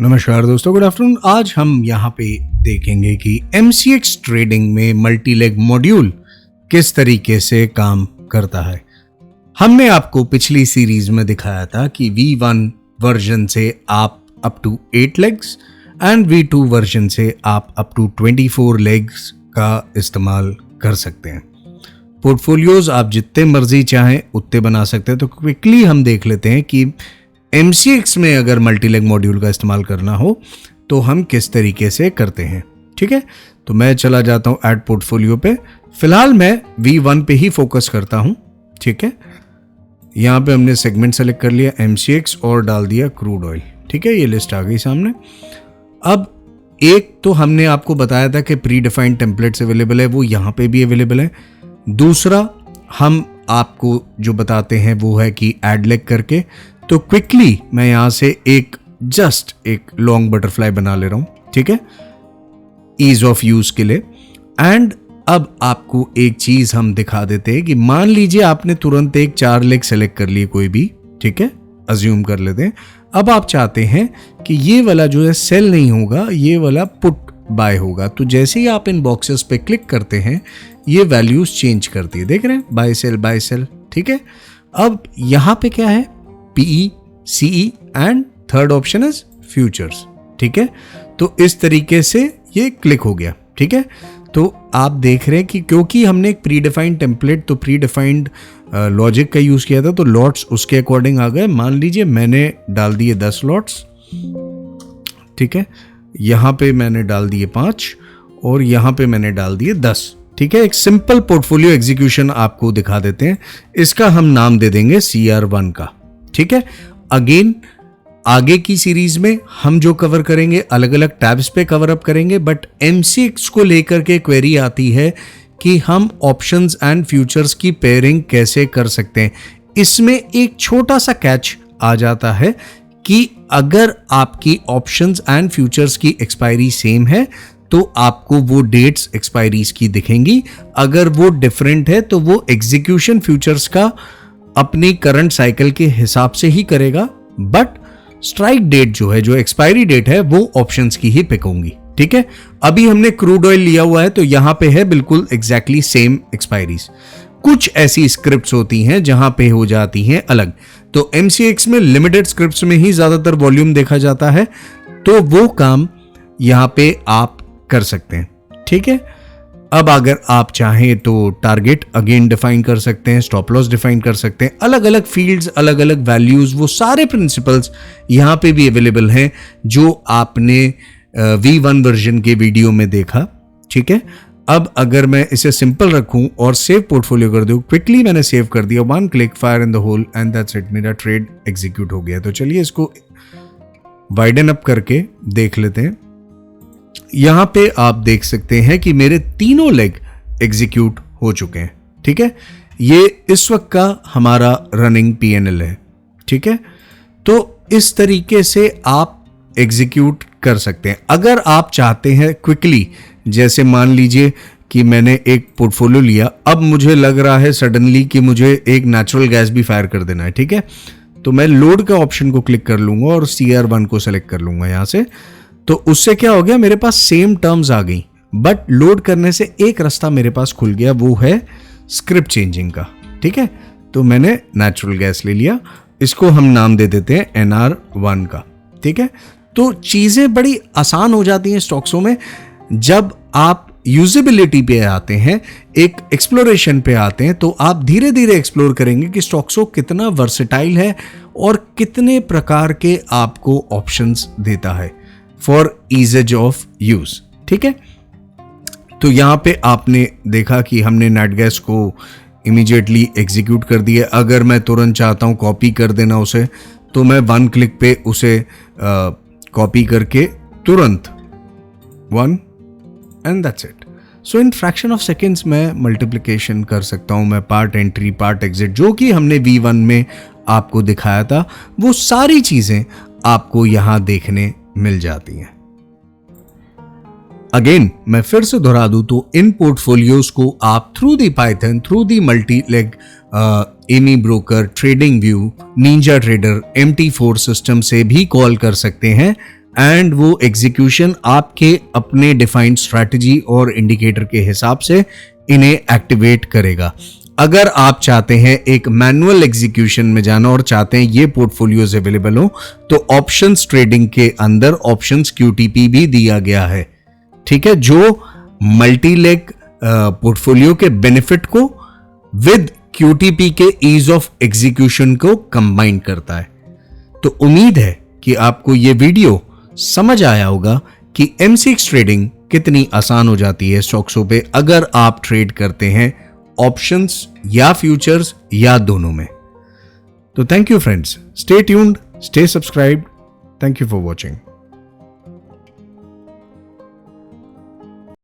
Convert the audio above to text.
नमस्कार दोस्तों, good afternoon. आज हम यहाँ पे देखेंगे कि MCX ट्रेडिंग में मल्टी लेग मॉड्यूल किस तरीके से काम करता है। हमने आपको पिछली सीरीज में दिखाया था कि V1 वर्जन से आप up to 8 legs and V2 version से आप अप टू 24 लेग्स का इस्तेमाल कर सकते हैं। पोर्टफोलियोज आप जितने मर्जी चाहें उतने बना सकते हैं। तो क्विकली हम देख लेते हैं कि MCX में अगर मल्टी लेग मॉड्यूल का इस्तेमाल करना हो तो हम किस तरीके से करते हैं। ठीक है, तो मैं चला जाता हूं ऐड पोर्टफोलियो पे। फिलहाल मैं V1 पे ही फोकस करता हूं। ठीक है, यहां पे हमने सेगमेंट सेलेक्ट कर लिया MCX और डाल दिया क्रूड ऑयल। ठीक है, ये लिस्ट आ गई सामने। अब एक तो हमने आपको बताया था कि प्री डिफाइंड टेम्पलेट्स अवेलेबल है, वो यहां पे भी अवेलेबल है। दूसरा हम आपको जो बताते हैं वो है कि ऐड लेग करके। तो क्विकली मैं यहां से एक लॉन्ग बटरफ्लाई बना ले रहा हूं। ठीक है, ईज ऑफ यूज के लिए। एंड अब आपको एक चीज हम दिखा देते हैं कि मान लीजिए आपने तुरंत एक 4 लेग सेलेक्ट कर लिए कोई भी। ठीक है, अज्यूम कर लेते हैं। अब आप चाहते हैं कि ये वाला जो है सेल नहीं होगा, ये वाला पुट बाय होगा। तो जैसे ही आप इन बॉक्सेस पे क्लिक करते हैं ये वैल्यूज चेंज करती है। देख रहे हैं, बाय सेल। ठीक है, अब यहां पे क्या है, PE, CE and third option is futures. ठीक है, तो इस तरीके से ये क्लिक हो गया। ठीक है, तो आप देख रहे हैं कि क्योंकि हमने एक प्री डिफाइंड टेम्पलेट तो प्री डिफाइंड लॉजिक का यूज किया था, तो लॉट्स उसके अकॉर्डिंग आ गए। मान लीजिए मैंने डाल दिए 10 लॉट्स। ठीक है, यहां पे मैंने डाल दिए 5 और यहां पे मैंने डाल दिए 10। ठीक है, एक सिंपल पोर्टफोलियो एग्जीक्यूशन आपको दिखा देते हैं। इसका हम नाम दे देंगे CR1 का। ठीक है, अगेन आगे की सीरीज में हम जो कवर करेंगे अलग अलग टैब्स पे कवर अप करेंगे, बट MCX को लेकर के क्वेरी आती है कि हम ऑप्शंस एंड फ्यूचर्स की पेयरिंग कैसे कर सकते हैं। इसमें एक छोटा सा कैच आ जाता है कि अगर आपकी ऑप्शंस एंड फ्यूचर्स की एक्सपायरी सेम है तो आपको वो डेट्स एक्सपायरीज की दिखेंगी। अगर वो डिफरेंट है तो वो एग्जीक्यूशन फ्यूचर्स का अपनी करंट साइकिल के हिसाब से ही करेगा, बट स्ट्राइक डेट जो है, जो एक्सपायरी डेट है, वो ऑप्शंस की ही पिक होंगी। ठीक है, अभी हमने क्रूड ऑयल लिया हुआ है तो यहां पे है बिल्कुल एग्जैक्टली सेम एक्सपायरीज। कुछ ऐसी स्क्रिप्ट्स होती हैं जहां पे हो जाती हैं अलग। तो MCX में लिमिटेड स्क्रिप्ट्स में ही ज्यादातर वॉल्यूम देखा जाता है, तो वो काम यहां पे आप कर सकते हैं। ठीक है, अब अगर आप चाहें तो टारगेट अगेन डिफाइन कर सकते हैं, स्टॉप लॉस डिफाइन कर सकते हैं, अलग अलग फील्ड्स, अलग अलग वैल्यूज, वो सारे प्रिंसिपल्स यहां पे भी अवेलेबल हैं जो आपने V1 वर्जन के वीडियो में देखा। ठीक है, अब अगर मैं इसे सिंपल रखूं और सेव पोर्टफोलियो कर दूं, क्विकली मैंने सेव कर दिया, 1 click, fire in the hole and that's it, मेरा ट्रेड एग्जीक्यूट हो गया। तो चलिए इसको वाइडन अप करके देख लेते हैं। यहां पे आप देख सकते हैं कि मेरे तीनों लेग एग्जीक्यूट हो चुके हैं। ठीक है, ये इस वक्त का हमारा रनिंग PNL है। ठीक है, तो इस तरीके से आप एग्जीक्यूट कर सकते हैं। अगर आप चाहते हैं क्विकली, जैसे मान लीजिए कि मैंने एक पोर्टफोलियो लिया, अब मुझे लग रहा है सडनली कि मुझे एक नेचुरल गैस भी फायर कर देना है। ठीक है, तो मैं लोड का ऑप्शन को क्लिक कर लूंगा और CR1 को सेलेक्ट कर लूंगा यहां से। तो उससे क्या हो गया, मेरे पास सेम टर्म्स आ गई, बट लोड करने से एक रास्ता मेरे पास खुल गया, वो है स्क्रिप्ट चेंजिंग का। ठीक है, तो मैंने नेचुरल गैस ले लिया, इसको हम नाम दे देते हैं NR1 का। ठीक है, तो चीजें बड़ी आसान हो जाती हैं स्टॉक्सों में जब आप यूजेबिलिटी पे आते हैं, एक एक्सप्लोरेशन पे आते हैं, तो आप धीरे धीरे एक्सप्लोर करेंगे कि स्टॉक्सो कितना वर्सेटाइल है और कितने प्रकार के आपको ऑप्शंस देता है फॉर ईजेज ऑफ यूज। ठीक है, तो यहां पे आपने देखा कि हमने नेट गैस को इमीडिएटली एग्जीक्यूट कर दिया। अगर मैं तुरंत चाहता हूं कॉपी कर देना उसे, तो मैं 1 क्लिक पे उसे कॉपी करके तुरंत 1 and that's it. So in fraction of seconds मैं मल्टीप्लिकेशन कर सकता हूं, मैं पार्ट एंट्री, पार्ट एग्जिट, जो कि हमने V1 में आपको दिखाया था, वो सारी चीजें आपको यहां देखने मिल जाती हैं। अगेन मैं फिर से दोहरा दूं तो इन पोर्टफोलियोज को आप through the Python, through the multi leg AmiBroker, TradingView, NinjaTrader, MT4 system से भी कॉल कर सकते हैं एंड वो एग्जीक्यूशन आपके अपने डिफाइंड स्ट्रैटेजी और इंडिकेटर के हिसाब से इन्हें एक्टिवेट करेगा। अगर आप चाहते हैं एक मैनुअल एग्जीक्यूशन में जाना और चाहते हैं ये पोर्टफोलियोज अवेलेबल हो, तो ऑप्शंस ट्रेडिंग के अंदर ऑप्शंस QTP भी दिया गया है, ठीक है, जो मल्टी लेग पोर्टफोलियो के बेनिफिट को विद QTP के ईज ऑफ एग्जीक्यूशन को कंबाइन करता है। तो उम्मीद है कि आपको ये वीडियो समझ आया होगा कि MCX ट्रेडिंग कितनी आसान हो जाती है स्टॉक्सों पे अगर आप ट्रेड करते हैं ऑप्शंस या फ्यूचर्स या दोनों में। तो thank you friends, stay tuned, stay subscribed, thank you for watching.